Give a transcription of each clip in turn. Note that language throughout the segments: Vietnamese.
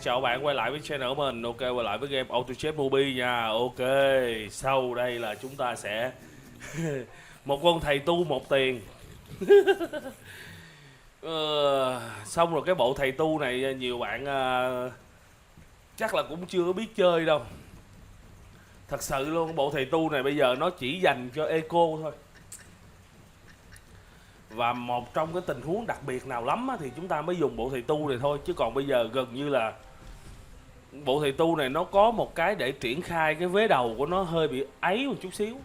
Chào bạn quay lại với channel của mình. Ok, quay lại với game Auto Chef Movie nha. Ok, sau đây là chúng ta sẽ một con thầy tu một tiền. Xong rồi cái bộ thầy tu này nhiều bạn chắc là cũng chưa có biết chơi đâu. Thật sự luôn, bộ thầy tu này bây giờ nó chỉ dành cho eco thôi. Và một trong cái tình huống đặc biệt nào lắm thì chúng ta mới dùng bộ thầy tu này thôi. Chứ còn bây giờ gần như là bộ thầy tu này nó có một cái để triển khai cái vế đầu của nó hơi bị ấy một chút xíu.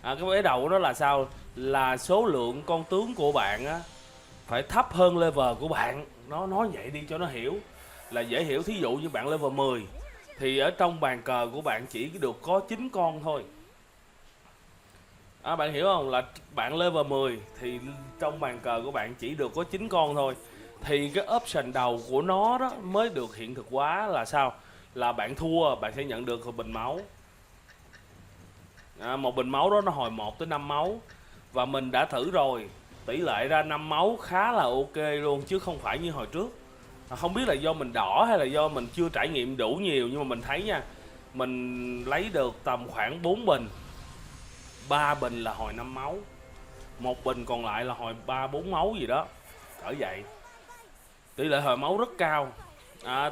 Cái vế đầu của nó là sao? Là số lượng con tướng của bạn á phải thấp hơn level của bạn. Nó nói vậy đi cho nó hiểu, là dễ hiểu. Thí dụ như bạn level 10 thì ở trong bàn cờ của bạn chỉ được có 9 con thôi. Bạn hiểu không? Là bạn level 10 thì trong bàn cờ của bạn chỉ được có 9 con thôi. Thì cái option đầu của nó đó mới được hiện thực hóa là sao? Là bạn thua bạn sẽ nhận được một bình máu. Một bình máu đó nó hồi 1 tới 5 máu. Và mình đã thử rồi, tỷ lệ ra 5 máu khá là ok luôn, chứ không phải như hồi trước. Không biết là do mình đỏ hay là do mình chưa trải nghiệm đủ nhiều, nhưng mà mình thấy nha, mình lấy được tầm khoảng 4 bình, 3 bình là hồi 5 máu, một bình còn lại là hồi 3-4 máu gì đó. Ở vậy tỷ lệ hồi máu rất cao.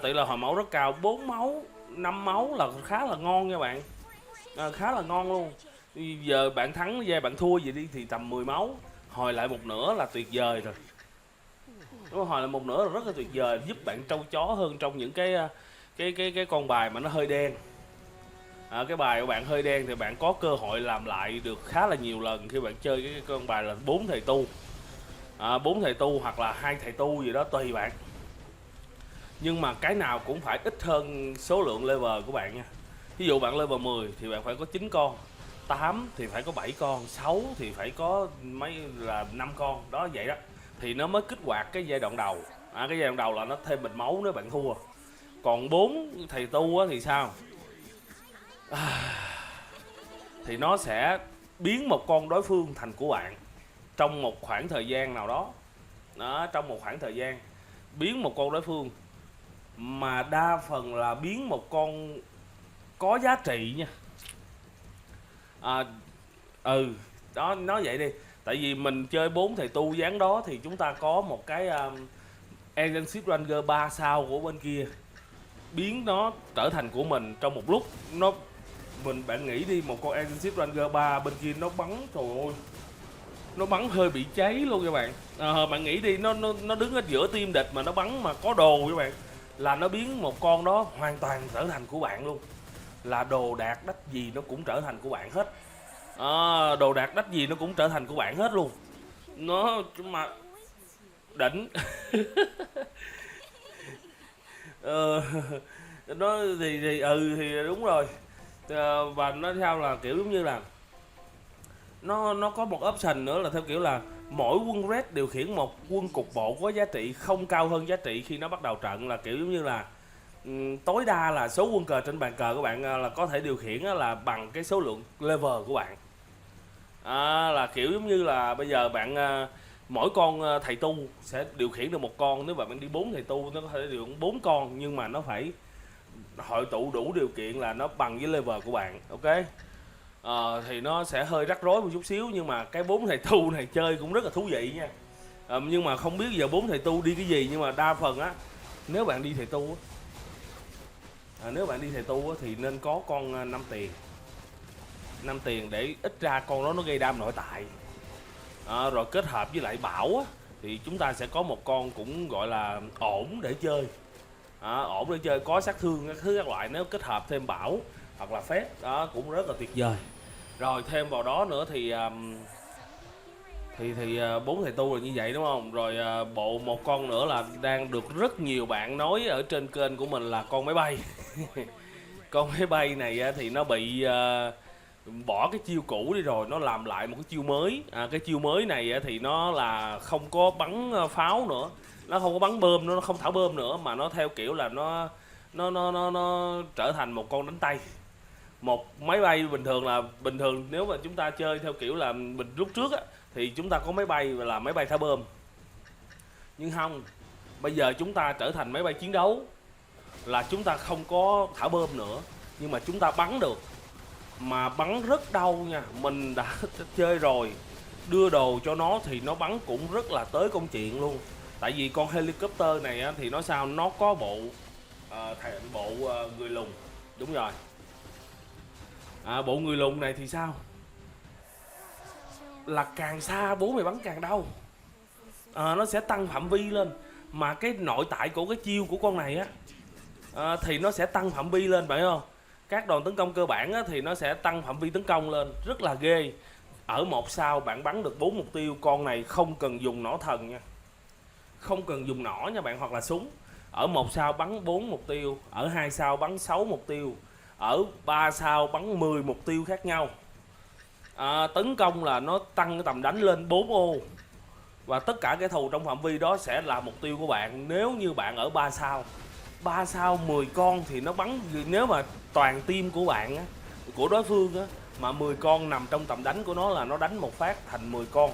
Tỷ lệ hồi máu rất cao, 4 máu 5 máu là khá là ngon nha bạn. Khá là ngon luôn. Giờ bạn thắng ra bạn thua gì đi thì tầm 10 máu hồi lại một nửa là tuyệt vời rồi. Đúng không? Hồi lại một nửa là rất là tuyệt vời, giúp bạn trâu chó hơn trong những cái con bài mà nó hơi đen. Cái bài của bạn hơi đen thì bạn có cơ hội làm lại được khá là nhiều lần khi bạn chơi cái con bài là 4 thầy tu. 4 thầy tu hoặc là 2 thầy tu gì đó tùy bạn. Nhưng mà cái nào cũng phải ít hơn số lượng level của bạn nha. Ví dụ bạn level 10 thì bạn phải có 9 con, 8 thì phải có 7 con, 6 thì phải có mấy là 5 con. Đó vậy đó. Thì nó mới kích hoạt cái giai đoạn đầu. Cái giai đoạn đầu là nó thêm bình máu nếu bạn thua. Còn 4 thầy tu thì sao? Thì nó sẽ biến một con đối phương thành của bạn trong một khoảng thời gian nào đó. Trong một khoảng thời gian biến một con đối phương, mà đa phần là biến một con có giá trị nha. Đó, nói vậy đi. Tại vì mình chơi 4 thầy tu dáng đó thì chúng ta có một cái Agency Ranger 3 sao của bên kia, biến nó trở thành của mình trong một lúc. Bạn nghĩ đi, một con Agency Ranger 3 bên kia nó bắn, trời ơi, nó bắn hơi bị cháy luôn các bạn. Bạn nghĩ đi, nó đứng ở giữa team địch mà nó bắn mà có đồ các bạn, là nó biến một con đó hoàn toàn trở thành của bạn luôn. Là đồ đạc đắt gì nó cũng trở thành của bạn hết. Đồ đạc đắt gì nó cũng trở thành của bạn hết luôn. Nó mà đỉnh. Nó thì đúng rồi. Và nó theo là kiểu giống như là nó có một option nữa là theo kiểu là mỗi quân red điều khiển một quân cục bộ có giá trị không cao hơn giá trị khi nó bắt đầu trận. Là kiểu giống như là tối đa là số quân cờ trên bàn cờ của bạn là có thể điều khiển là bằng cái số lượng level của bạn. Là kiểu giống như là bây giờ bạn mỗi con thầy tu sẽ điều khiển được một con. Nếu bạn đi 4 thầy tu nó có thể điều khiển 4 con, nhưng mà nó phải hội tụ đủ điều kiện là nó bằng với level của bạn. Ok. Thì nó sẽ hơi rắc rối một chút xíu, nhưng mà cái 4 thầy tu này chơi cũng rất là thú vị nha. Nhưng mà không biết giờ 4 thầy tu đi cái gì, nhưng mà đa phần nếu bạn đi thầy tu thì nên có con 5 tiền. 5 tiền để ít ra con đó nó gây đam nội tại. Rồi kết hợp với lại bảo thì chúng ta sẽ có một con cũng gọi là ổn để chơi. Ổn để chơi, có sát thương các thứ các loại. Nếu kết hợp thêm bảo hoặc là phép đó cũng rất là tuyệt vời. Rồi thêm vào đó nữa thì 4 thầy tu là như vậy đúng không? Rồi bộ một con nữa là đang được rất nhiều bạn nói ở trên kênh của mình là con máy bay. Con máy bay này thì nó bị bỏ cái chiêu cũ đi rồi, nó làm lại một cái chiêu mới. Cái chiêu mới này thì nó là không có bắn pháo nữa, nó không có bắn bơm, nó không thả bơm nữa, mà nó theo kiểu là nó trở thành một con đánh tay. Một máy bay bình thường nếu mà chúng ta chơi theo kiểu là mình lúc trước thì chúng ta có máy bay là máy bay thả bơm. Nhưng không, bây giờ chúng ta trở thành máy bay chiến đấu. là chúng ta không có thả bơm nữa, nhưng mà chúng ta bắn được, mà bắn rất đau nha. Mình đã chơi rồi, đưa đồ cho nó thì nó bắn cũng rất là tới công chuyện luôn. Tại vì con helicopter này á, thì nó sao, nó có bộ người lùn. Đúng rồi, bộ người lùn này thì sao, là càng xa bố mày bắn càng đau. Nó sẽ tăng phạm vi lên. Mà cái nội tại của cái chiêu của con này á, thì nó sẽ tăng phạm vi lên, phải không? Các đòn tấn công cơ bản á, thì nó sẽ tăng phạm vi tấn công lên, rất là ghê. Ở 1 sao bạn bắn được 4 mục tiêu. Con này không cần dùng nỏ thần nha, không cần dùng nỏ nha bạn, hoặc là súng. Ở 1 sao bắn 4 mục tiêu, ở 2 sao bắn 6 mục tiêu, ở 3 sao bắn 10 mục tiêu khác nhau. Tấn công là nó tăng cái tầm đánh lên 4 ô, và tất cả kẻ thù trong phạm vi đó sẽ là mục tiêu của bạn. Nếu như bạn ở 3 sao 10 con thì nó bắn, nếu mà toàn team của bạn á, của đối phương á, mà 10 con nằm trong tầm đánh của nó là nó đánh một phát thành 10 con.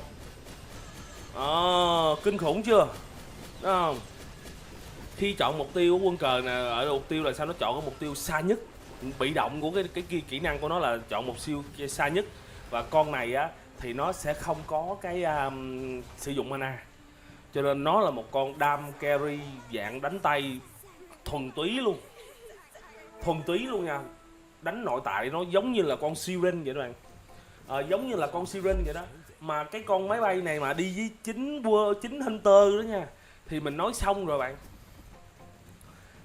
Kinh khủng chưa? Đúng không? Khi chọn mục tiêu của quân cờ nè, ở mục tiêu là sao, nó chọn cái mục tiêu xa nhất. Bị động của cái kỹ năng của nó là chọn mục tiêu xa nhất. Và con này á thì nó sẽ không có cái sử dụng mana, cho nên nó là một con đam carry dạng đánh tay thuần túy luôn nha. Đánh nội tại nó giống như là con Siren vậy đó bạn, giống như là con Siren vậy đó. Mà cái con máy bay này mà đi với chính Hunter đó nha, thì mình nói xong rồi bạn.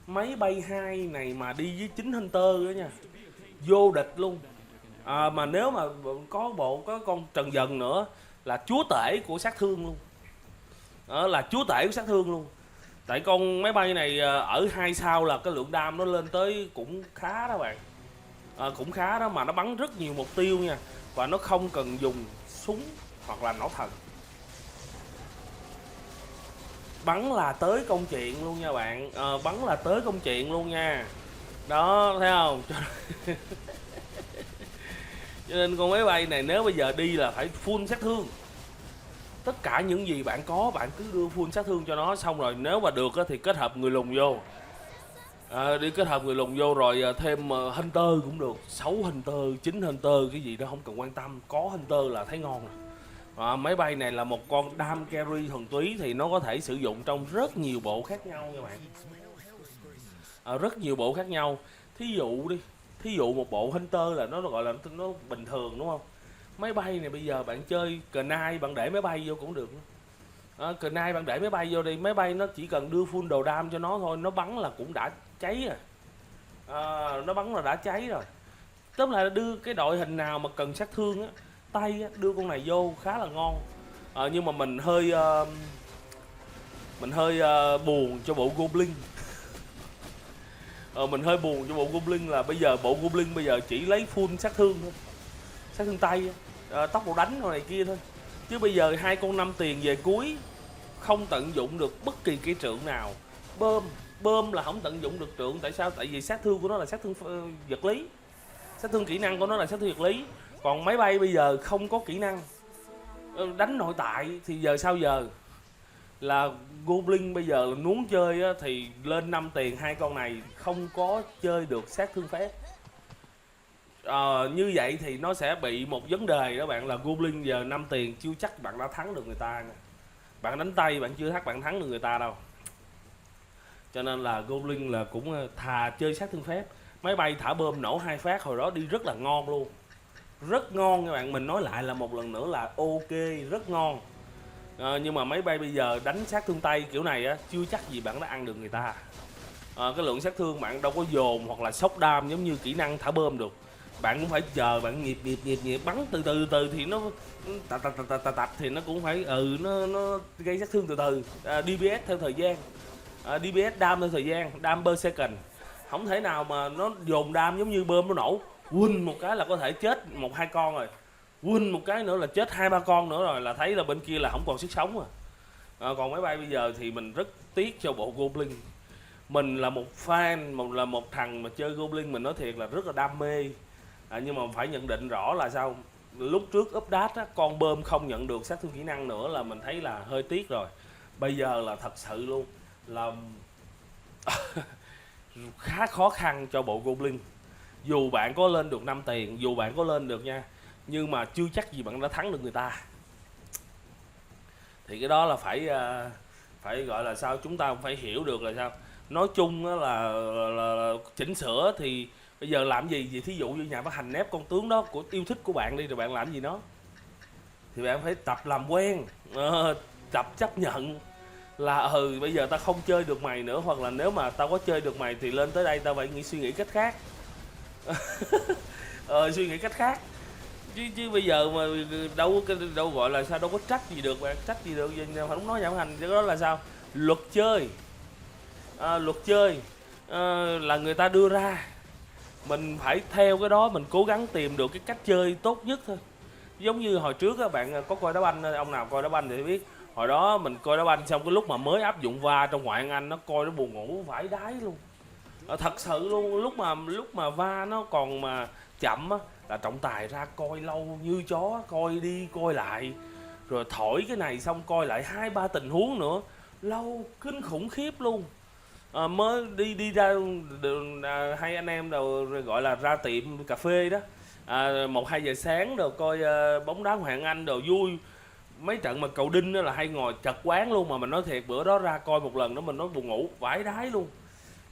Máy bay 2 này mà đi với chính Hunter đó nha, vô địch luôn. Mà nếu mà có con Trần Dần nữa là chúa tể của sát thương luôn. Là chúa tể của sát thương luôn. Tại con máy bay này ở 2 sao là cái lượng đam nó lên tới cũng khá đó bạn. Cũng khá đó, mà nó bắn rất nhiều mục tiêu nha. Và nó không cần dùng súng hoặc là nỏ thần. Bắn là tới công chuyện luôn nha bạn. Bắn là tới công chuyện luôn nha. Đó, thấy không? Cho nên con máy bay này nếu bây giờ đi là phải full sát thương. Tất cả những gì bạn có bạn cứ đưa full sát thương cho nó. Xong rồi nếu mà được thì kết hợp người lùn vô. Đi kết hợp người lùn vô rồi thêm Hunter cũng được. 6 Hunter, 9 Hunter, cái gì đó không cần quan tâm. Có Hunter là thấy ngon rồi. Máy bay này là một con đam carry thuần túy, thì nó có thể sử dụng trong rất nhiều bộ khác nhau nha bạn. Rất nhiều bộ khác nhau. Thí dụ một bộ Hunter là nó gọi là nó bình thường đúng không? Máy bay này bây giờ bạn chơi Knight bạn để máy bay vô cũng được. Knight bạn để máy bay vô đi, máy bay nó chỉ cần đưa full đồ đam cho nó thôi, nó bắn là cũng đã cháy rồi. Nó bắn là đã cháy rồi. Tức là đưa cái đội hình nào mà cần sát thương á, tay á, đưa con này vô khá là ngon. Nhưng mà mình hơi buồn cho bộ Goblin. Mình hơi buồn cho bộ Goblin là bây giờ bộ Goblin bây giờ chỉ lấy full sát thương thôi, sát thương tay, tốc độ đánh này kia thôi. Chứ bây giờ 2 con 5 tiền về cuối không tận dụng được bất kỳ cái trượng nào. Bơm là không tận dụng được trượng. Tại sao? Tại vì sát thương của nó là sát thương vật lý, sát thương kỹ năng của nó là sát thương vật lý. Còn máy bay bây giờ không có kỹ năng đánh nội tại thì giờ sao giờ? Là Goblin bây giờ muốn chơi á, thì lên 5 tiền 2 con này không có chơi được sát thương phép. Như vậy thì nó sẽ bị một vấn đề đó bạn, là Goblin giờ 5 tiền chưa chắc bạn đã thắng được người ta nha. Bạn đánh tay bạn chưa chắc bạn thắng được người ta đâu. Cho nên là Goblin là cũng thà chơi sát thương phép. Máy bay thả bơm nổ 2 phát hồi đó đi rất là ngon luôn. Rất ngon các bạn, mình nói lại là một lần nữa là ok, rất ngon. Nhưng mà máy bay bây giờ đánh sát thương tay kiểu này á, chưa chắc gì bạn đã ăn được người ta. Cái lượng sát thương bạn đâu có dồn hoặc là sốc đam giống như kỹ năng thả bơm được. Bạn cũng phải chờ, bạn nghiệp bắn từ từ thì nó tạch thì nó cũng phải nó gây sát thương từ từ. DPS theo thời gian, DPS đam theo thời gian, đam per second. Không thể nào mà nó dồn đam giống như bơm nó nổ win một cái là có thể chết 1-2 con rồi, win một cái nữa là chết 2-3 con nữa rồi, là thấy là bên kia là không còn sức sống rồi. Còn máy bay bây giờ thì mình rất tiếc cho bộ Goblin. Mình là một fan, là một thằng mà chơi Goblin, mình nói thiệt là rất là đam mê. Nhưng mà phải nhận định rõ là sao, lúc trước update á, con bơm không nhận được sát thương kỹ năng nữa là mình thấy là hơi tiếc rồi. Bây giờ là thật sự luôn là khá khó khăn cho bộ Goblin. Dù bạn có lên được 5 tiền, dù bạn có lên được nha, nhưng mà chưa chắc gì bạn đã thắng được người ta. Thì cái đó là phải gọi là sao, chúng ta phải hiểu được là sao. Nói chung á là chỉnh sửa thì bây giờ làm gì vậy? Thí dụ như nhà phát hành nép con tướng đó của yêu thích của bạn đi, rồi bạn làm gì nó? Thì bạn phải tập làm quen, tập chấp nhận là bây giờ tao không chơi được mày nữa, hoặc là nếu mà tao có chơi được mày thì lên tới đây tao phải suy nghĩ cách khác. Suy nghĩ cách khác chứ bây giờ mà đâu gọi là sao, đâu có trách gì được bạn, trách gì được gì không nói giảm hành. Cái đó là sao, luật chơi, luật chơi là người ta đưa ra, mình phải theo cái đó, mình cố gắng tìm được cái cách chơi tốt nhất thôi. Giống như hồi trước các bạn có coi đá banh, ông nào coi đá banh thì biết, hồi đó mình coi đá banh xong cái lúc mà mới áp dụng va trong ngoại hạng Anh, nó coi nó buồn ngủ vãi đái luôn. Thật sự luôn, lúc mà va nó còn mà chậm á, là trọng tài ra coi lâu như chó, coi đi coi lại, rồi thổi cái này xong coi lại 2-3 tình huống nữa, lâu kinh khủng khiếp luôn. Mới đi ra đường, hai anh em đều gọi là ra tiệm cà phê đó, 1-2 giờ sáng rồi coi bóng đá Hoàng Anh đồ vui. Mấy trận mà cầu đinh đó là hay ngồi chật quán luôn, mà mình nói thiệt bữa đó ra coi một lần đó mình nói buồn ngủ vãi đái luôn.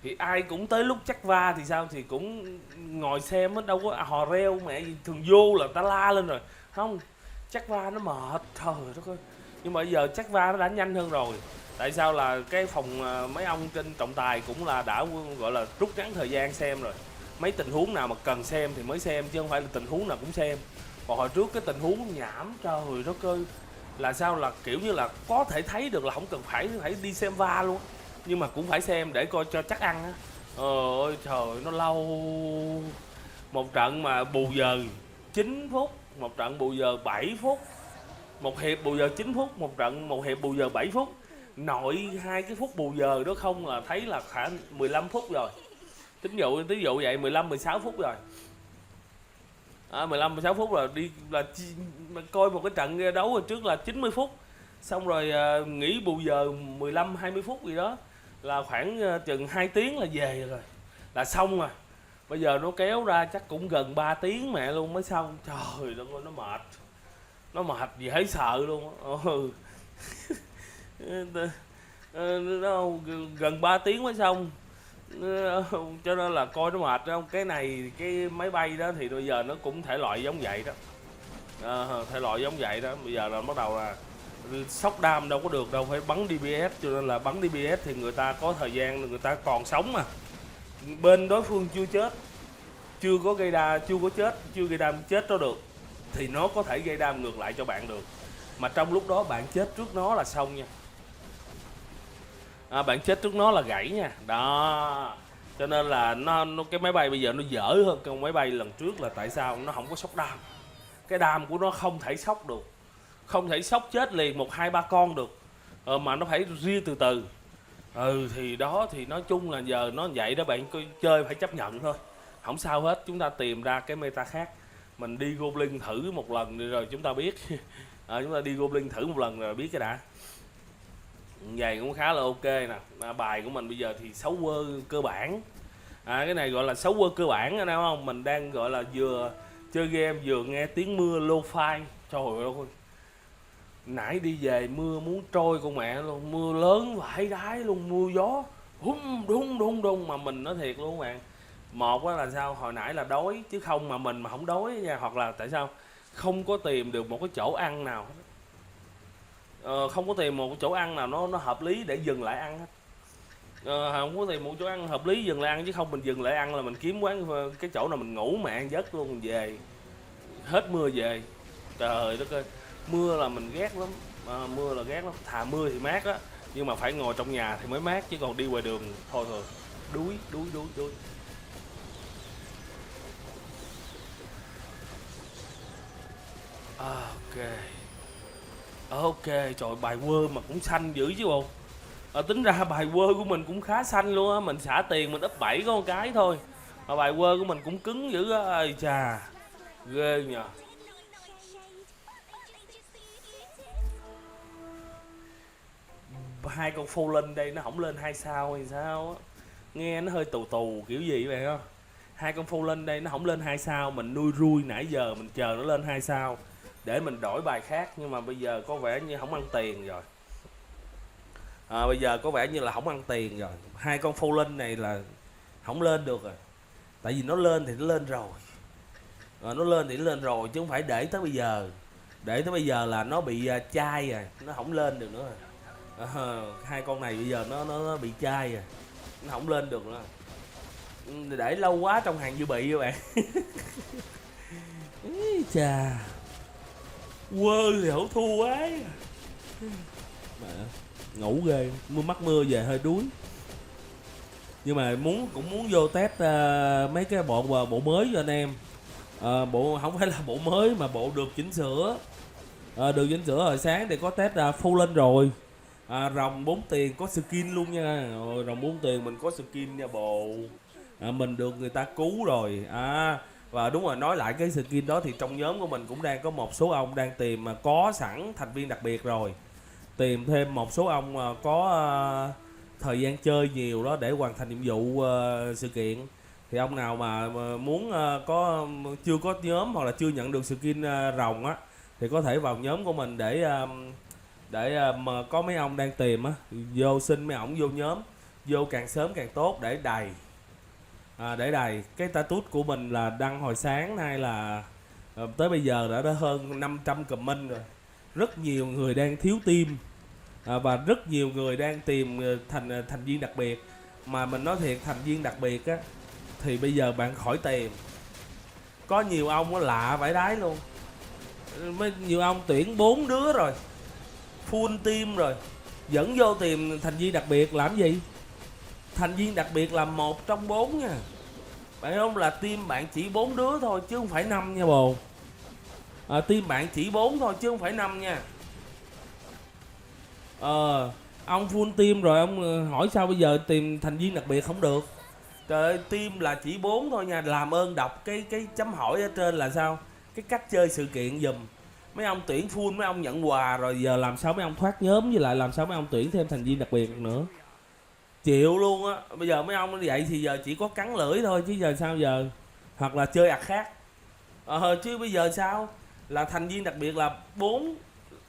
Thì ai cũng tới lúc chắc va thì sao, thì cũng ngồi xem á, đâu có hò reo mẹ gì, thường vô là ta la lên rồi. Không, chắc va nó mệt, trời đất ơi. Nhưng mà bây giờ chắc va nó đã nhanh hơn rồi. Tại sao là cái phòng mấy ông trên trọng tài cũng là đã gọi là rút ngắn thời gian xem rồi. Mấy tình huống nào mà cần xem thì mới xem, chứ không phải là tình huống nào cũng xem. Còn hồi trước cái tình huống nhảm trời đất ơi, là sao, là kiểu như là có thể thấy được là không cần phải đi xem va luôn, nhưng mà cũng phải xem để coi cho chắc ăn á. Ôi trời, nó lâu. Một trận mà bù giờ 9 phút, một trận bù giờ 7 phút, một hiệp bù giờ 9 phút, một hiệp bù giờ 7 phút. Nội 2 cái phút bù giờ đó không là thấy là khoảng 15 phút rồi. Ví dụ vậy 15-16 phút rồi. 15-16 phút rồi đi là coi một cái trận đấu hồi trước là 90 phút. Xong rồi nghỉ bù giờ 15-20 phút gì đó, là khoảng chừng 2 tiếng là về rồi, là xong rồi. Bây giờ nó kéo ra chắc cũng gần 3 tiếng mẹ luôn mới xong. Trời đất ơi, nó mệt dễ sợ luôn. Nó gần 3 tiếng mới xong. Cho nên là coi nó mệt không. Cái này cái máy bay đó thì bây giờ nó cũng thể loại giống vậy đó, thể loại giống vậy đó. Bây giờ là bắt đầu là sóc đam đâu có được đâu, phải bắn DPS, cho nên là bắn DPS thì người ta có thời gian, người ta còn sống mà, bên đối phương chưa chết, chưa có chết, chưa gây đam chết đó được, thì nó có thể gây đam ngược lại cho bạn được, mà trong lúc đó bạn chết trước nó là xong nha. Bạn chết trước nó là gãy nha đó. Cho nên là nó cái máy bay bây giờ nó dở hơn con máy bay lần trước, là tại sao nó không có sóc đam. Cái đam của nó không thể sóc được, không thể sóc chết liền 1-2-3 con được, mà nó phải ria từ từ. Thì đó, thì nói chung là giờ nó vậy đó bạn, chơi phải chấp nhận thôi, không sao hết. Chúng ta tìm ra cái meta khác, mình đi Goblin thử một lần rồi chúng ta biết. Chúng ta đi Goblin thử một lần rồi biết cái đã. Vậy cũng khá là ok nè. Bài của mình bây giờ thì 6 quơ cơ bản. Cái này gọi là 6 quơ cơ bản anh em không? Mình đang gọi là vừa chơi game vừa nghe tiếng mưa lo-fi. Trời ơi, nãy đi về mưa muốn trôi con mẹ luôn, mưa lớn vãi đái luôn, mưa gió đung đung. Mà mình nói thiệt luôn các bạn, một là sao, hồi nãy là đói, chứ không mà mình mà không đói nha, hoặc là tại sao không có tìm được một cái chỗ ăn nào, không có tìm một cái chỗ ăn nào nó hợp lý để dừng lại ăn hết. Không có tìm một chỗ ăn hợp lý dừng lại ăn, chứ không mình dừng lại ăn là mình kiếm quán cái chỗ nào mình ngủ mẹ ăn giấc luôn, mình về hết mưa về. Trời đất ơi, mưa là mình ghét lắm, mưa là ghét lắm. Thà mưa thì mát á, nhưng mà phải ngồi trong nhà thì mới mát, chứ còn đi ngoài đường thôi đuối. Ok, ok. Trời, bài quơ mà cũng xanh dữ chứ bộ. Tính ra bài quơ của mình cũng khá xanh luôn á, mình xả tiền mình up 7 có một cái thôi mà bài quơ của mình cũng cứng dữ á. Ây chà, ghê nhờ. Hai con phô lên đây nó không lên 2 sao hay sao á, nghe nó hơi tù tù kiểu gì vậy không? Hai con full lên đây nó không lên 2 sao, mình nuôi rui nãy giờ mình chờ nó lên 2 sao để mình đổi bài khác, nhưng mà bây giờ có vẻ như không ăn tiền rồi. Bây giờ có vẻ như là không ăn tiền rồi. Hai con full lên này là không lên được rồi. Tại vì nó lên thì nó lên rồi. Nó lên thì nó lên rồi chứ không phải để tới bây giờ. Để tới bây giờ là nó bị chai rồi, nó không lên được nữa rồi. Hai con này bây giờ nó bị chai rồi, nó không lên được nữa. Để lâu quá trong hàng dự bị các bạn. Chà, quơ thì hổ thua quá. Mẹ, ngủ ghê, mắc mưa về hơi đuối. Nhưng mà cũng muốn vô test mấy cái bộ mới cho anh em. Bộ không phải là bộ mới mà bộ được chỉnh sửa. Được chỉnh sửa hồi sáng thì có test full lên rồi. Rồng 4 tiền có skin luôn nha. Rồng 4 tiền mình có skin nha bộ. Mình được người ta cứu rồi. Và đúng rồi, nói lại cái skin đó thì trong nhóm của mình cũng đang có một số ông đang tìm mà có sẵn thành viên đặc biệt rồi. Tìm thêm một số ông có thời gian chơi nhiều đó để hoàn thành nhiệm vụ sự kiện. Thì ông nào mà muốn chưa có nhóm hoặc là chưa nhận được skin rồng á thì có thể vào nhóm của mình để mà có mấy ông đang tìm á, vô xin mấy ổng vô nhóm, vô càng sớm càng tốt để đầy. Để đầy cái status của mình là đăng hồi sáng nay là tới bây giờ đã hơn 500 comment rồi. Rất nhiều người đang thiếu team và rất nhiều người đang tìm thành viên đặc biệt. Mà mình nói thiệt, thành viên đặc biệt á thì bây giờ bạn khỏi tìm. Có nhiều ông lạ vãi đái luôn. Nhiều ông tuyển 4 đứa rồi, full team rồi, vẫn vô tìm thành viên đặc biệt làm gì? Thành viên đặc biệt là 1 trong 4 nha. Bạn không, là team bạn chỉ 4 đứa thôi chứ không phải 5 nha bồ. Team bạn chỉ 4 thôi chứ không phải 5 nha. Ông full team rồi ông hỏi sao bây giờ tìm thành viên đặc biệt không được? Trời ơi, team là chỉ 4 thôi nha. Làm ơn đọc cái chấm hỏi ở trên là sao? Cái cách chơi sự kiện giùm. Mấy ông tuyển full mấy ông nhận quà rồi, giờ làm sao mấy ông thoát nhóm, với lại làm sao mấy ông tuyển thêm thành viên đặc biệt nữa? Chịu luôn á. Bây giờ mấy ông như vậy thì giờ chỉ có cắn lưỡi thôi chứ giờ sao giờ? Hoặc là chơi ạt khác. Chứ bây giờ sao? Là thành viên đặc biệt là 4,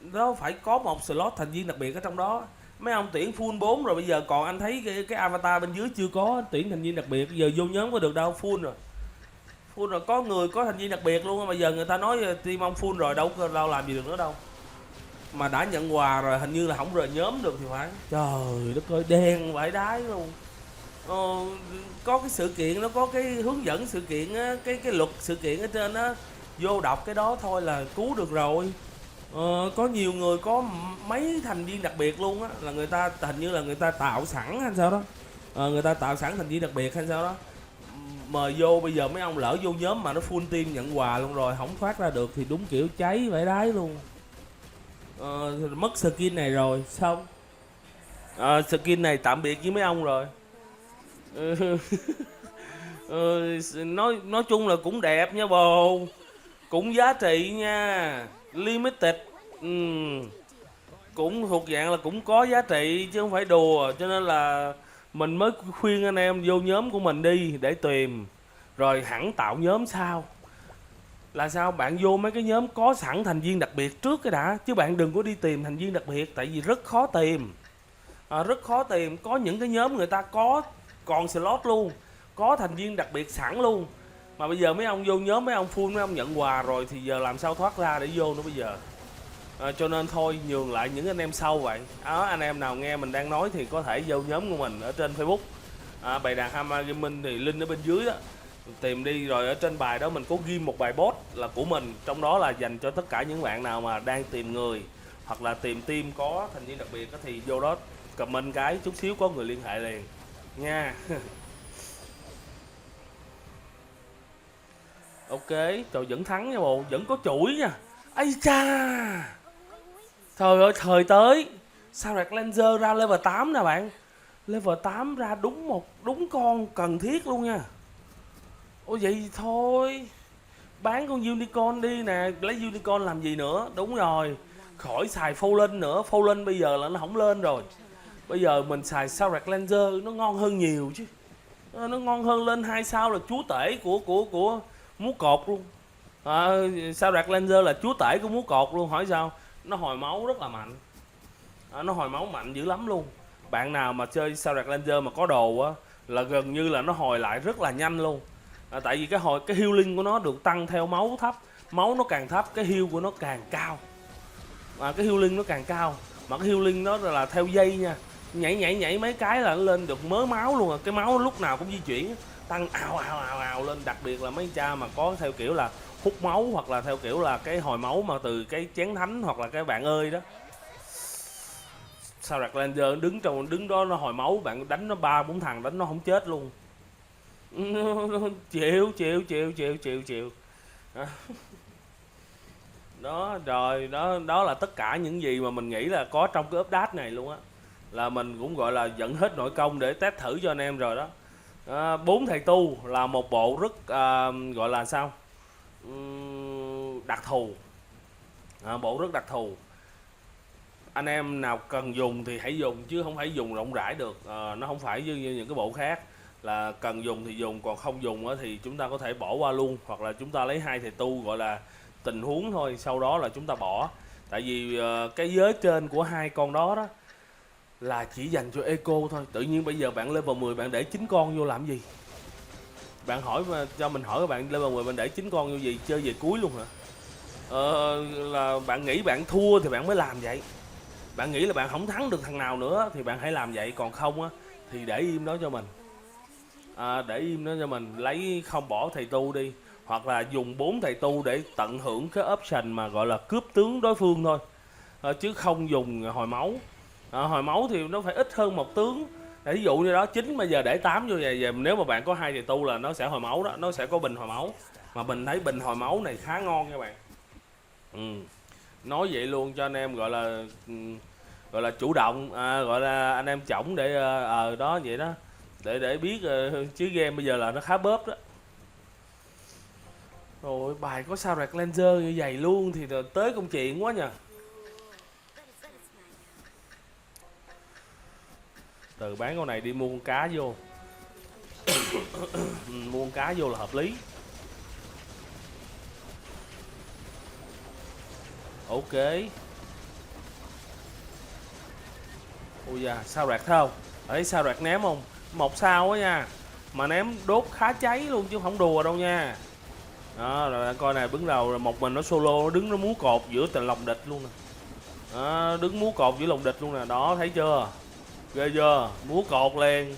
đó phải có một slot thành viên đặc biệt ở trong đó. Mấy ông tuyển full 4 rồi, bây giờ còn anh thấy cái avatar bên dưới chưa có tuyển thành viên đặc biệt, giờ vô nhóm có được đâu, full rồi. Full rồi, có người có thành viên đặc biệt luôn. Mà giờ người ta nói team ông full rồi, đâu làm gì được nữa đâu. Mà đã nhận quà rồi hình như là không rời nhóm được thì phải. Trời đất ơi, đen vãi đái luôn. Có cái sự kiện nó có cái hướng dẫn sự kiện á, cái luật sự kiện ở trên á, vô đọc cái đó thôi là cứu được rồi. Có nhiều người có mấy thành viên đặc biệt luôn á, là người ta hình như là người ta tạo sẵn hay sao đó. Người ta tạo sẵn thành viên đặc biệt hay sao đó, mời vô. Bây giờ mấy ông lỡ vô nhóm mà nó full team nhận quà luôn rồi không thoát ra được thì đúng kiểu cháy vãi đái luôn. Mất skin này rồi xong. Skin này tạm biệt với mấy ông rồi. Nói chung là cũng đẹp nha bồ, cũng giá trị nha, limited. Cũng thuộc dạng là cũng có giá trị chứ không phải đùa, cho nên là mình mới khuyên anh em vô nhóm của mình đi để tìm, rồi hẳn tạo nhóm sau. Là sao? Bạn vô mấy cái nhóm có sẵn thành viên đặc biệt trước cái đã, chứ bạn đừng có đi tìm thành viên đặc biệt, tại vì rất khó tìm. Rất khó tìm. Có những cái nhóm người ta có còn slot luôn, có thành viên đặc biệt sẵn luôn. Mà bây giờ mấy ông vô nhóm mấy ông full, mấy ông nhận quà rồi thì giờ làm sao thoát ra để vô nữa bây giờ. Cho nên thôi nhường lại những anh em sau vậy. Anh em nào nghe mình đang nói thì có thể vô nhóm của mình ở trên Facebook, bài đàn Hama Gaming thì link ở bên dưới đó, tìm đi. Rồi ở trên bài đó mình có ghi một bài post là của mình, trong đó là dành cho tất cả những bạn nào mà đang tìm người hoặc là tìm team có thành viên đặc biệt đó, thì vô đó comment cái chút xíu có người liên hệ liền nha. Ok, trời vẫn thắng nha bộ, vẫn có chuỗi nha. Ây cha, trời ơi, thời tới sao Rạc Langer ra level 8 nè bạn. Level 8 ra đúng con cần thiết luôn nha. Ủa vậy thì thôi, bán con unicorn đi nè, lấy unicorn làm gì nữa. Đúng rồi, khỏi xài Fallen nữa, Fallen bây giờ là nó không lên rồi. Bây giờ mình xài sao Rạc Langer nó ngon hơn nhiều chứ. Nó ngon hơn lên 2 sao là chúa tể của múa cột luôn. Sao Rạc Laser là chúa tể của múa cột luôn, hỏi sao? Nó hồi máu rất là mạnh. Nó hồi máu mạnh dữ lắm luôn. Bạn nào mà chơi sao Rạc Laser mà có đồ á là gần như là nó hồi lại rất là nhanh luôn. Tại vì cái healing của nó được tăng theo máu thấp. Máu nó càng thấp cái heal của nó càng cao. Cái healing nó càng cao. Mà cái healing nó là theo dây nha. Nhảy mấy cái là nó lên được mớ máu luôn. Cái máu lúc nào cũng di chuyển, tăng ào lên. Đặc biệt là mấy cha mà có theo kiểu là hút máu, hoặc là theo kiểu là cái hồi máu mà từ cái chén thánh, hoặc là cái bạn ơi đó. Sao Rạc Laser đứng đó nó hồi máu, bạn đánh nó 3-4 thằng đánh nó không chết luôn. Chịu. Đó rồi, đó là tất cả những gì mà mình nghĩ là có trong cái update này luôn á. Là mình cũng gọi là dẫn hết nội công để test thử cho anh em rồi đó. 4 thầy tu là một bộ rất gọi là sao, đặc thù. Bộ rất đặc thù. Anh em nào cần dùng thì hãy dùng, chứ không phải dùng rộng rãi được. Nó không phải như những cái bộ khác là cần dùng thì dùng, còn không dùng thì chúng ta có thể bỏ qua luôn, hoặc là chúng ta lấy 2 thầy tu gọi là tình huống thôi, sau đó là chúng ta bỏ. Tại vì cái giới trên của 2 con đó đó là chỉ dành cho eco thôi. Tự nhiên bây giờ bạn level 10 bạn để 9 con vô làm gì? Bạn hỏi cho mình hỏi, các bạn level 10 bạn để 9 con vô gì? Chơi về cuối luôn hả? Là bạn nghĩ bạn thua thì bạn mới làm vậy. Bạn nghĩ là bạn không thắng được thằng nào nữa thì bạn hãy làm vậy, còn không á thì để im đó cho mình. Để im đó cho mình, lấy không bỏ thầy tu đi, hoặc là dùng 4 thầy tu để tận hưởng cái option mà gọi là cướp tướng đối phương thôi. Chứ không dùng hồi máu. Hồi máu thì nó phải ít hơn một tướng. Ví dụ như đó 9 mà giờ để 8 vô vậy, nếu mà bạn có 2 thầy tu là nó sẽ hồi máu đó, nó sẽ có bình hồi máu. Mà mình thấy bình hồi máu này khá ngon nha bạn. Nói vậy luôn cho anh em gọi là chủ động, gọi là anh em chổng để đó vậy đó, để biết chứ game bây giờ là nó khá bóp đó. Rồi bài có sao Rạc Laser như vậy luôn thì tới công chuyện quá nhờ. Từ bán con này đi mua con cá vô. Mua con cá vô là hợp lý. Ok. Ôi da, sao Rạc thấy không? Thấy sao Rạc ném không? 1 sao á nha. Mà ném đốt khá cháy luôn chứ không đùa đâu nha. Đó, rồi coi này, đứng đầu là một mình nó solo, nó đứng nó múa cột giữa tình lòng địch luôn nè. Đứng múa cột giữa lòng địch luôn nè, đó thấy chưa? Ghê chưa? Múa cột liền.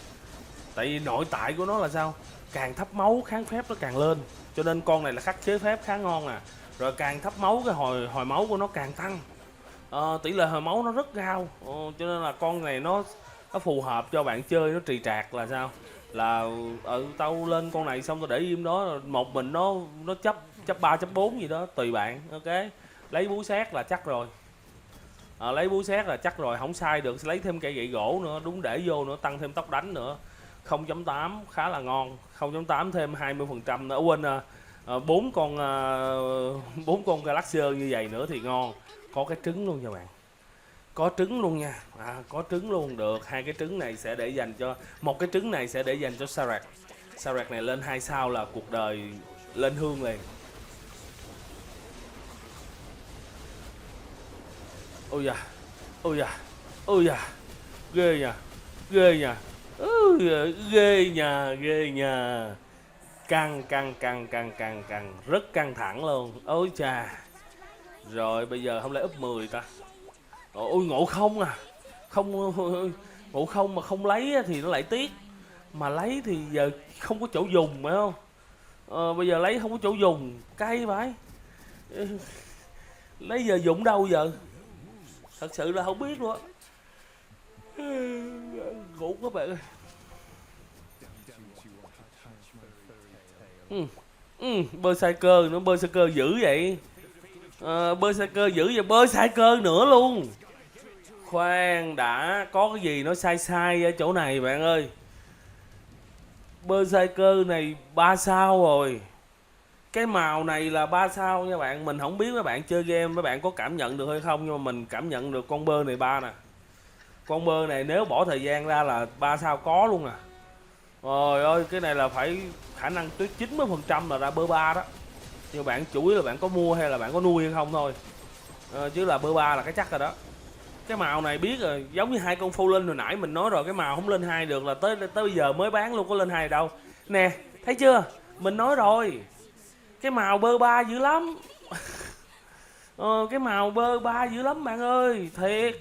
Tại vì nội tại của nó là sao? Càng thấp máu kháng phép nó càng lên. Cho nên con này là khắc chế phép khá ngon nè. Rồi càng thấp máu cái hồi máu của nó càng tăng. Tỷ lệ hồi máu nó rất cao. Cho nên là con này nó phù hợp cho bạn chơi nó trì trạc là sao? Là tao lên con này xong tao để im đó, một mình nó chấp 3 chấp 4 gì đó tùy bạn. Ok, lấy búa xét là chắc rồi. Lấy búa xét là chắc rồi, không sai được. Lấy thêm cây gậy gỗ nữa, đúng để vô nữa, tăng thêm tốc đánh nữa. 0.8 khá là ngon. 0.8 thêm 20% nữa. Quên, 4 con Galaxy như vậy nữa thì ngon. Có cái trứng luôn nha bạn. Có trứng luôn nha. Có trứng luôn được. 2 cái trứng này sẽ để dành cho, một cái trứng này sẽ để dành cho Sao Rạc. Sao Rạc này lên 2 sao là cuộc đời lên hương liền. Ôi da, ôi da, ôi da, ghê nha, ghê nha, ghê nha. Căng, rất căng thẳng luôn. Ôi chà. Rồi bây giờ không lẽ up 10 ta? Ôi ngộ không à. Không, ngộ không mà không lấy thì nó lại tiếc. Mà lấy thì giờ không có chỗ dùng phải không? Bây giờ lấy không có chỗ dùng, cay phải. Lấy giờ dụng đâu giờ? Thật sự là không biết luôn á. Ngủ các bạn ơi. Berserker nữa, Berserker dữ vậy. Berserker dữ vậy, Berserker nữa luôn. Khoan đã, có cái gì nó sai ở chỗ này bạn ơi. Berserker này 3 sao rồi. Cái màu này là 3 sao nha bạn. Mình không biết mấy bạn chơi game mấy bạn có cảm nhận được hay không, nhưng mà mình cảm nhận được con bơ này 3 nè. Con bơ này nếu bỏ thời gian ra là 3 sao có luôn nè. Trời ơi, cái này là phải khả năng tới 90% là ra bơ ba đó. Nhưng bạn chủ yếu là bạn có mua hay là bạn có nuôi hay không thôi. Chứ là bơ ba là cái chắc rồi đó. Cái màu này biết rồi, giống như hai con phô linh hồi nãy mình nói rồi, cái màu không lên hai được là tới tới bây giờ mới bán luôn, có lên hai đâu. Nè, thấy chưa? Mình nói rồi. Cái màu bơ ba dữ lắm. Cái màu bơ ba dữ lắm bạn ơi, thiệt.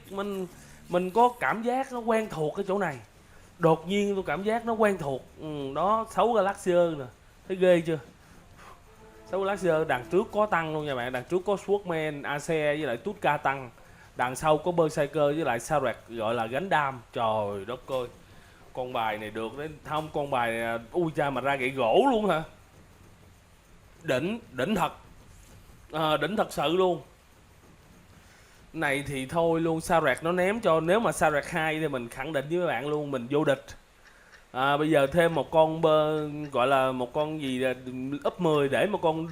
Mình có cảm giác nó quen thuộc cái chỗ này. Đột nhiên tôi cảm giác nó quen thuộc. Đó, 6 Galaxier nè. Thấy ghê chưa? 6 Galaxier đằng trước có tăng luôn nha bạn, đằng trước có Swordman, Ace với lại Tutka tăng. Đằng sau có Berserker với lại Sarek gọi là gánh đam. Trời đất ơi. Con bài này được đấy, không con bài này, ui cha mà ra gậy gỗ luôn hả? Đỉnh, đỉnh thật. Đỉnh thật sự luôn. Này thì thôi luôn, Sarek nó ném cho, nếu mà Sarek 2 thì mình khẳng định với các bạn luôn, mình vô địch. Bây giờ thêm một con gọi là một con gì là up 10 để một con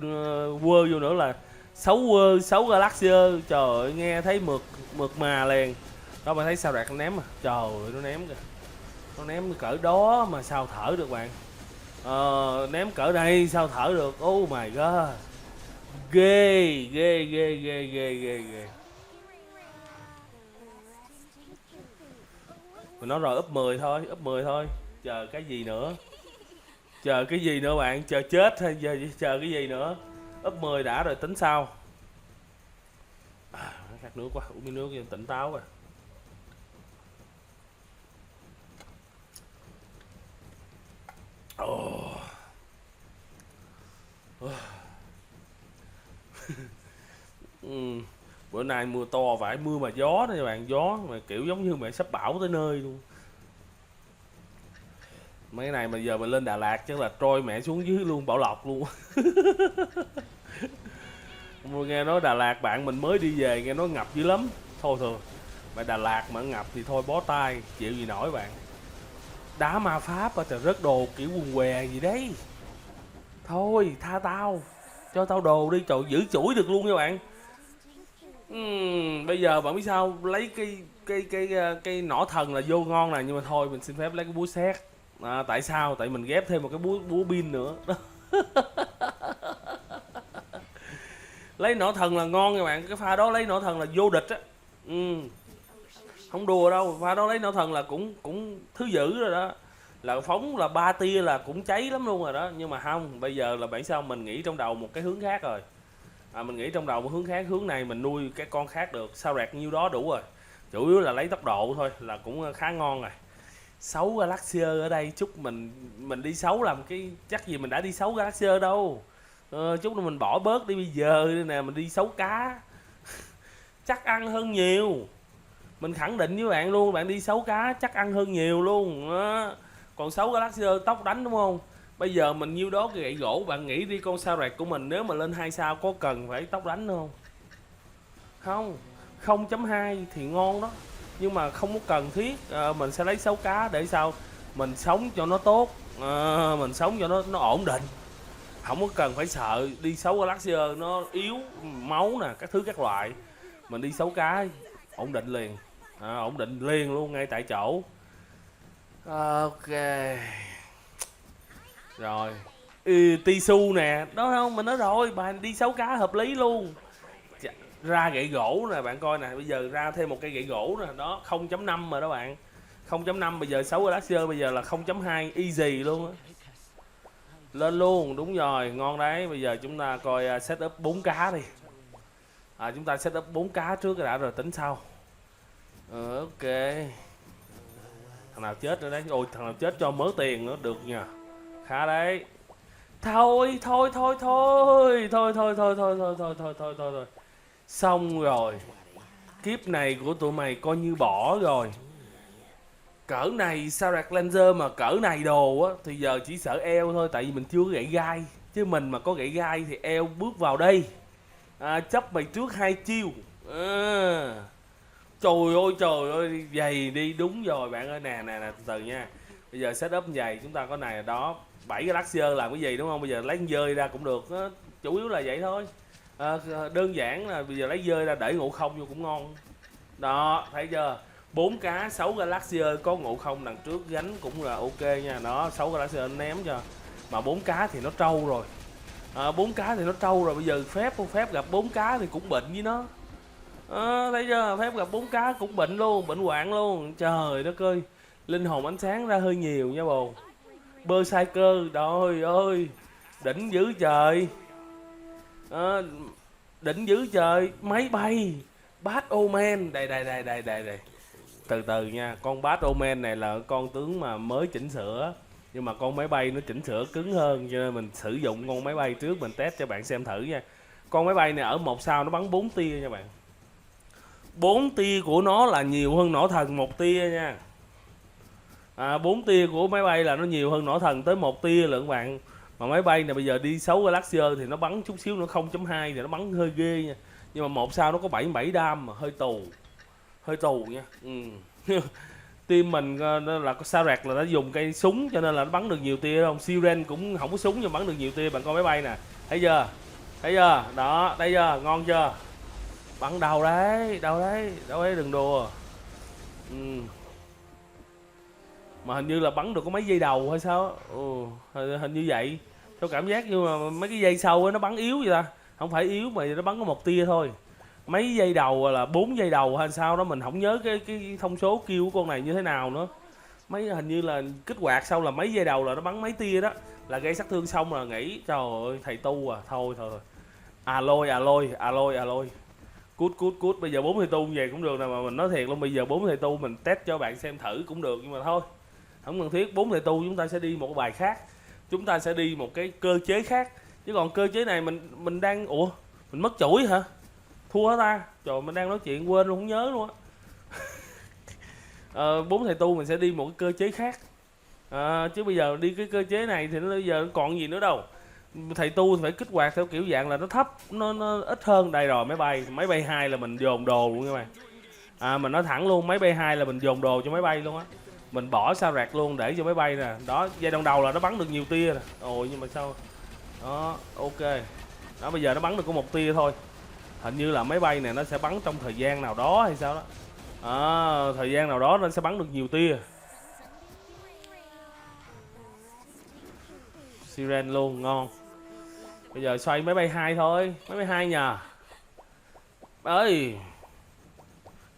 quơ vô nữa là 6 quơ, 6 Galaxier. Trời ơi, nghe thấy mượt mượt mà liền. Đó bạn thấy Sarek nó ném à? Trời ơi, nó ném kìa. Nó ném cỡ đó mà sao thở được bạn? Ném cỡ đây sao thở được? Oh my god. Ghê, ghê, ghê, ghê, ghê, ghê, ghê. Mình nói rồi, up 10 thôi, up 10 thôi. Chờ cái gì nữa? Chờ cái gì nữa bạn? Chờ chết hay chờ cái gì nữa? Up 10 đã rồi tính sau. Khát nước quá, uống miếng nước cho tỉnh táo rồi. Bữa nay mưa to phải, mưa mà gió đó các bạn, gió mà kiểu giống như mẹ sắp bão tới nơi luôn. Mấy này mà giờ mình lên Đà Lạt chắc là trôi mẹ xuống dưới luôn, Bảo Lộc luôn. Nghe nói Đà Lạt bạn mình mới đi về nghe nói ngập dữ lắm. Thôi thôi, mà Đà Lạt mà ngập thì thôi bó tay, chịu gì nổi bạn. Đá ma pháp trời, rớt đồ kiểu quần què gì đấy. Thôi tha tao, cho tao đồ đi, trời giữ chuỗi được luôn nha bạn. Bây giờ bạn biết sao, lấy cái nỏ thần là vô ngon nè, nhưng mà thôi mình xin phép lấy cái búa sét. Tại sao? Tại mình ghép thêm một cái búa pin nữa. Lấy nỏ thần là ngon nha bạn, cái pha đó lấy nỏ thần là vô địch á. Không đùa đâu, pha đó lấy nỏ thần là cũng cũng thứ dữ rồi đó. Là phóng là 3 tia là cũng cháy lắm luôn rồi đó, nhưng mà không, bây giờ là bạn sao mình nghĩ trong đầu một cái hướng khác rồi. Mình nghĩ trong đầu một hướng khác, hướng này mình nuôi cái con khác được, sao rạc nhiêu đó đủ rồi. Chủ yếu là lấy tốc độ thôi là cũng khá ngon rồi. 6 Galaxier ở đây, chúc mình đi 6 làm cái chắc gì mình đã đi 6 Galaxier đâu. Chút nữa mình bỏ bớt đi, bây giờ nè mình đi 6 cá. Chắc ăn hơn nhiều. Mình khẳng định với bạn luôn, bạn đi 6 cá chắc ăn hơn nhiều luôn đó. Còn 6 Galaxier tốc đánh đúng không? Bây giờ mình nhiêu đó cái gậy gỗ, bạn nghĩ đi con sao rạc của mình nếu mà lên 2 sao có cần phải tốc đánh không? Không. 0.2 thì ngon đó. Nhưng mà không có cần thiết. Mình sẽ lấy 6 cá để sao? Mình sống cho nó tốt. Mình sống cho nó ổn định. Không có cần phải sợ đi 6 Galaxier nó yếu máu nè, các thứ các loại. Mình đi 6 cá ổn định liền. Ổn định liền luôn ngay tại chỗ. Ok. Rồi. Tisu nè, đó không? Mình nói rồi, bạn đi 6 cá hợp lý luôn. Ra gậy gỗ nè, bạn coi nè, bây giờ ra thêm một cây gậy gỗ nè, đó 0.5 rồi đó bạn. 0.5 bây giờ 6 Galaxier bây giờ là 0.2 easy luôn á. Lên luôn, đúng rồi, ngon đấy. Bây giờ chúng ta coi setup 4 cá đi. Chúng ta setup 4 cá trước đã rồi tính sau. Ok. Thằng nào chết nữa đấy. Ôi thằng nào chết cho mớ tiền nữa được nha. Khá đấy. Thôi thôi thôi thôi. Thôi thôi thôi thôi thôi thôi thôi thôi thôi. Xong rồi. Kiếp này của tụi mày coi như bỏ rồi. Cỡ này Sarek Langer mà cỡ này đồ á thì giờ chỉ sợ eo thôi, tại vì mình chưa có gậy gai. Chứ mình mà có gậy gai thì eo bước vào đây. Chấp mày trước 2 chiêu. Trời ơi, giày đi đúng rồi bạn ơi. Nè nè nè, từ từ nha. Bây giờ setup giày chúng ta có này đó, 7 cái laxer làm cái gì đúng không? Bây giờ lấy dơi ra cũng được á, chủ yếu là vậy thôi. Đơn giản là bây giờ lấy dơi ra để ngộ không vô cũng ngon. Đó, thấy chưa? 4 cá 6 Galaxier, có ngộ không đằng trước gánh cũng là ok nha. Đó 6 Galaxier ném cho, mà 4 cá thì nó trâu rồi. 4 cá thì nó trâu rồi, bây giờ phép gặp 4 cá thì cũng bệnh với nó. Thấy chưa, phép gặp 4 cá cũng bệnh luôn, bệnh hoạn luôn. Trời đất ơi, linh hồn ánh sáng ra hơi nhiều nha bồ. Berserker, trời ơi, đỉnh dữ trời. Đỉnh dữ trời. Máy bay Batwoman, đây. Từ từ nha, con Batwoman này là con tướng mà mới chỉnh sửa, nhưng mà con máy bay nó chỉnh sửa cứng hơn, cho nên mình sử dụng con máy bay trước, mình test cho bạn xem thử nha. Con máy bay này ở 1 sao nó bắn 4 tia nha bạn. 4 tia của nó là nhiều hơn nỏ thần 1 tia nha. 4 tia của máy bay là nó nhiều hơn nỏ thần tới 1 tia lận bạn. Mà máy bay này bây giờ đi 6 Galaxier thì nó bắn chút xíu nữa 0.2 thì nó bắn hơi ghê nha. Nhưng mà 1 sao nó có 77 đam mà hơi tù nha. Team mình là sao rạc là nó dùng cây súng cho nên là nó bắn được nhiều tia không. Siren cũng không có súng nhưng bắn được nhiều tia bằng con máy bay nè. Thấy chưa? Đó, thấy chưa? Ngon chưa? Bắn đâu đấy, đừng đùa. Mà hình như là bắn được có mấy giây đầu hay sao? Hình như vậy. Tôi cảm giác như mà mấy cái dây sau ấy nó bắn yếu vậy ta. Không phải yếu mà nó bắn có 1 tia thôi. Mấy giây đầu là 4 giây đầu hay sao đó, mình không nhớ cái thông số kêu của con này như thế nào nữa. Hình như là kích hoạt xong là mấy giây đầu là nó bắn mấy tia đó, là gây sát thương xong là nghỉ. Trời ơi, thầy tu à, thôi. Alloy. Cút. Bây giờ 4 thầy tu về cũng được nè, mà mình nói thiệt luôn, bây giờ 4 thầy tu mình test cho bạn xem thử cũng được, nhưng mà thôi, không cần thiết. 4 thầy tu chúng ta sẽ đi một bài khác, chúng ta sẽ đi một cái cơ chế khác, chứ còn cơ chế này mình đang mình mất chuỗi hả? Thua hả ta? Trời, mình đang nói chuyện quên luôn, không nhớ luôn á. 4 thầy tu mình sẽ đi một cái cơ chế khác. Chứ bây giờ đi cái cơ chế này thì nó bây giờ còn gì nữa đâu. Thầy tu thì phải kích hoạt theo kiểu dạng là nó thấp, nó ít hơn. Đây rồi, máy bay 2 là mình dồn đồ luôn các bạn. Mình nói thẳng luôn, máy bay 2 là mình dồn đồ cho máy bay luôn á. Mình bỏ sao rạc luôn để cho máy bay nè. Đó, giai đoạn đầu là nó bắn được nhiều tia nè. Ồ, nhưng mà sao? Đó, ok. Đó, bây giờ nó bắn được có 1 tia thôi. Hình như là máy bay này nó sẽ bắn trong thời gian nào đó hay sao đó. Thời gian nào đó nó sẽ bắn được nhiều tia. Siren luôn, ngon. Bây giờ xoay máy bay 2 thôi. Máy bay 2 nhờ. Ơi,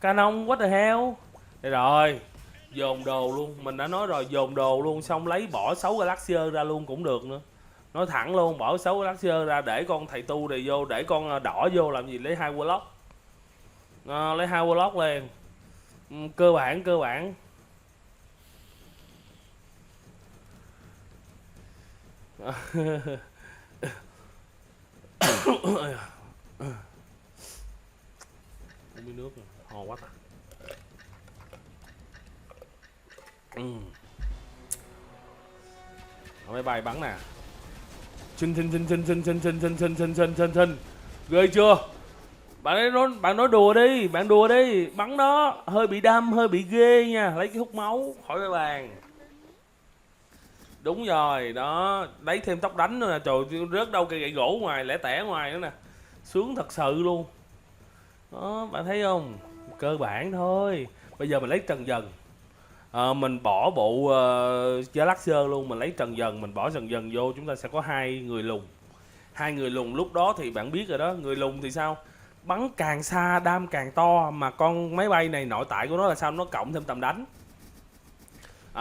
Canon, what the hell. Đây rồi, dồn đồ luôn. Mình đã nói rồi, dồn đồ luôn. Xong bỏ 6 Galaxier ra luôn cũng được nữa. Nói thẳng luôn, bỏ 6 Galaxier ra để con thầy tu này vô. Để con đỏ vô làm gì, lấy 2 Warlock. Lấy 2 Warlock lên. Cơ bản uống nước rồi, ho quá ta. Máy bay bắn nè. Xin. Ghê chưa? Bạn nói đùa đi, bắn đó hơi bị đâm, hơi bị ghê nha, lấy cái hút máu khỏi cái bàn. Đúng rồi, đó, lấy thêm tóc đánh nữa nè, trời, rớt đâu cây gậy gỗ ngoài, lẻ tẻ ngoài nữa nè. Sướng thật sự luôn. Đó, bạn thấy không? Cơ bản thôi. Bây giờ mình lấy trần dần. Mình bỏ bộ Galaxier luôn, mình lấy trần dần, mình bỏ trần dần vô, chúng ta sẽ có 2 người lùn. 2 người lùn lúc đó thì bạn biết rồi đó, người lùn thì sao? Bắn càng xa đam càng to, mà con máy bay này nội tại của nó là sao? Nó cộng thêm tầm đánh.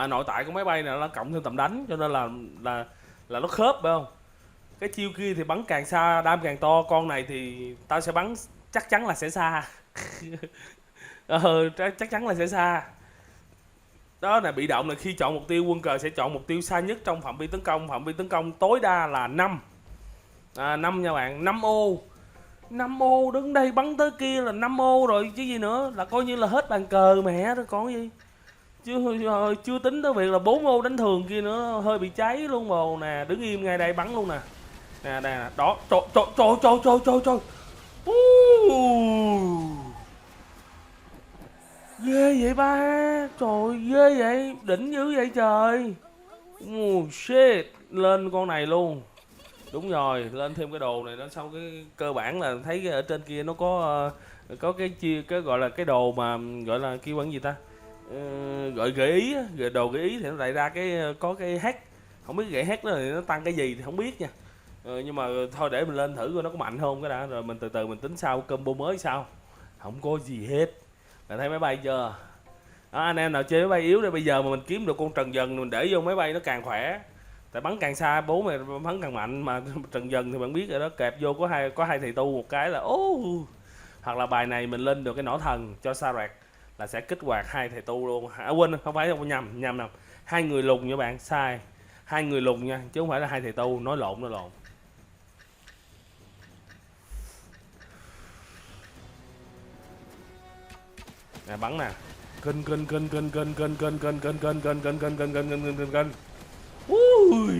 Nội tại của máy bay này nó cộng thêm tầm đánh, cho nên là nó khớp phải không? Cái chiêu kia thì bắn càng xa đam càng to, con này thì tao sẽ bắn chắc chắn là sẽ xa. Chắc chắn là sẽ xa. Đó là bị động, là khi chọn mục tiêu, quân cờ sẽ chọn mục tiêu xa nhất trong phạm vi tấn công tối đa là 5. 5 nha bạn, 5 ô. 5 ô, đứng đây bắn tới kia là 5 ô rồi chứ gì nữa, là coi như là hết bàn cờ mẹ đó còn gì. Chưa tính tới việc là 4 ô đánh thường kia nữa, hơi bị cháy luôn bồ nè, đứng im ngay đây bắn luôn nè. Nè, đó, trời. Ghê vậy ba, trời ghê vậy, đỉnh dữ vậy trời. Shit, lên con này luôn. Đúng rồi, lên thêm cái đồ này nó xong cái cơ bản là thấy cái ở trên kia nó có cái chia cái gọi là cái đồ mà gọi là kêu bằng gì ta. Gọi gợi ý á, đồ gợi ý thì nó lại ra cái có cái hack, không biết gậy hack đó thì nó tăng cái gì thì không biết nha. Nhưng mà thôi để mình lên thử coi nó có mạnh không cái đã, rồi mình từ từ mình tính sau combo mới sao. Không có gì hết. Bạn thấy máy bay chưa? Đó, anh em nào chơi máy bay yếu đây, bây giờ mà mình kiếm được con trần dần mình để vô máy bay nó càng khỏe. Tại bắn càng xa bố mày bắn càng mạnh, mà trần dần thì bạn biết rồi đó, kẹp vô có hai thầy tu một cái là hoặc là bài này mình lên được cái nỏ thần cho sa rạc là sẽ kích hoạt hai thầy tu luôn. Quên, không phải, không nhầm, hai người lùn nha bạn, sai, hai người lùn nha chứ không phải là hai thầy tu, nói lộn. Nè bắn nè, kinh. Ui,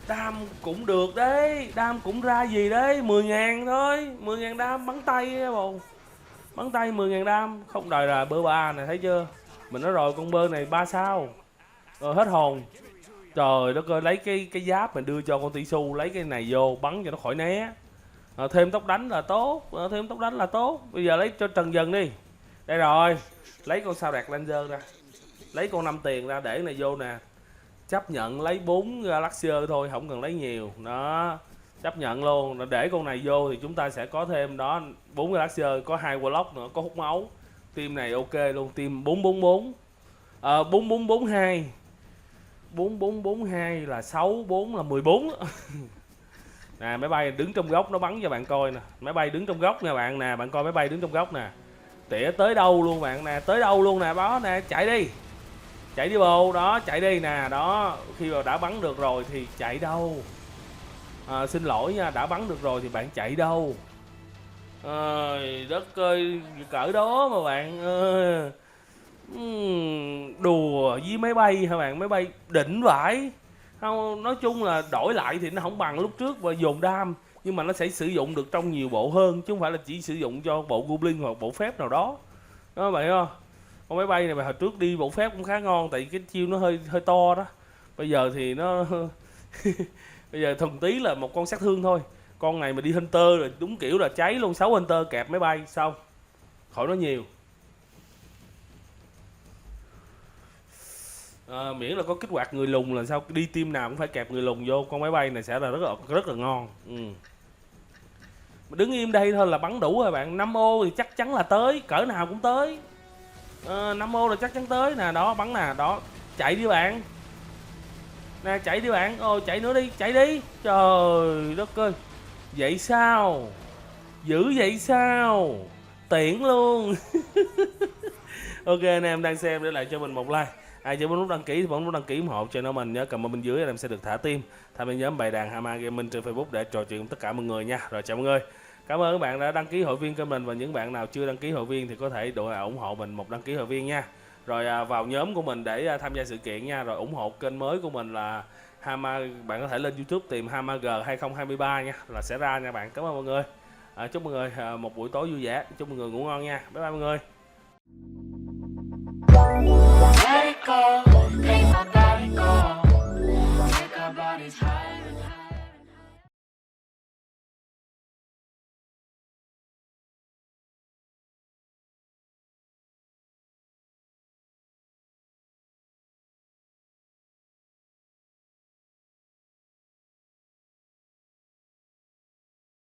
đam cũng được đấy, đam cũng ra gì đấy, 10.000 thôi, 10.000 đam bắn tay bồ, bắn tay 10.000 đam, không đòi là bơ ba này thấy chưa, mình nói rồi con bơ này 3 sao, rồi hết hồn. Trời đất ơi, lấy cái giáp mình đưa cho con Tisu, lấy cái này vô bắn cho nó khỏi né. Thêm tốc đánh là tốt, bây giờ lấy cho Trần Dần đi. Đây rồi, lấy con sao đạt Ranger ra, lấy con 5 tiền ra để này vô nè, chấp nhận lấy 4 Galaxier thôi, không cần lấy nhiều đó, chấp nhận luôn. Để con này vô thì chúng ta sẽ có thêm đó 4 Galaxier, có 2 Warlock nữa, có hút máu. Team này ok luôn, team 444 4442 4442 là 64 là 14 nè. Máy bay đứng trong góc nó bắn cho bạn coi nè, máy bay đứng trong góc nha bạn nè, bạn coi máy bay đứng trong góc nè, tỉa tới đâu luôn bạn nè, tới đâu luôn nè, đó nè, chạy đi bồ, đó chạy đi nè, đó khi mà đã bắn được rồi thì chạy đâu. Xin lỗi nha, đã bắn được rồi thì bạn chạy đâu. Đất ơi, cỡ đó mà bạn đùa với máy bay hả bạn, máy bay đỉnh vãi. Không, nói chung là đổi lại thì nó không bằng lúc trước và dồn đam, nhưng mà nó sẽ sử dụng được trong nhiều bộ hơn chứ không phải là chỉ sử dụng cho bộ Goblin hoặc bộ phép nào đó. Đó bạn không? Con máy bay này mà hồi trước đi bộ phép cũng khá ngon, tại cái chiêu nó hơi to đó. Bây giờ thì nó bây giờ thuần tí là một con sát thương thôi. Con này mà đi Hunter rồi đúng kiểu là cháy luôn, 6 Hunter kẹp máy bay xong, khỏi nói nhiều. Miễn là có kích hoạt người lùn là sao, đi team nào cũng phải kẹp người lùn vô, con máy bay này sẽ là rất là ngon. Đứng im đây thôi là bắn đủ rồi bạn. 5 ô thì chắc chắn là tới, cỡ nào cũng tới. 5 ô là chắc chắn tới nè, đó bắn nè, đó chạy đi bạn nè, chạy đi bạn, chạy nữa đi, chạy đi, trời đất ơi, vậy sao, dữ vậy sao, tiện luôn. Ok anh em đang xem, để lại cho mình một like. Ai chưa bấm nút đăng ký thì bấm nút đăng ký ủng hộ channel mình nhớ, comment bên dưới em sẽ được thả tim tham gia nhóm bài đàn Hama Gaming trên Facebook để trò chuyện với tất cả mọi người nha. Rồi chào mọi người, cảm ơn các bạn đã đăng ký hội viên kênh mình, và những bạn nào chưa đăng ký hội viên thì có thể ủng hộ mình một đăng ký hội viên nha. Rồi vào nhóm của mình để tham gia sự kiện nha, rồi ủng hộ kênh mới của mình là Hama, bạn có thể lên YouTube tìm Hama G 2023 nha, là sẽ ra nha bạn. Cảm ơn mọi người. Chúc mọi người một buổi tối vui vẻ, chúc mọi người ngủ ngon nha. Bye bye mọi người. Let it go, make my body go, make our bodies high.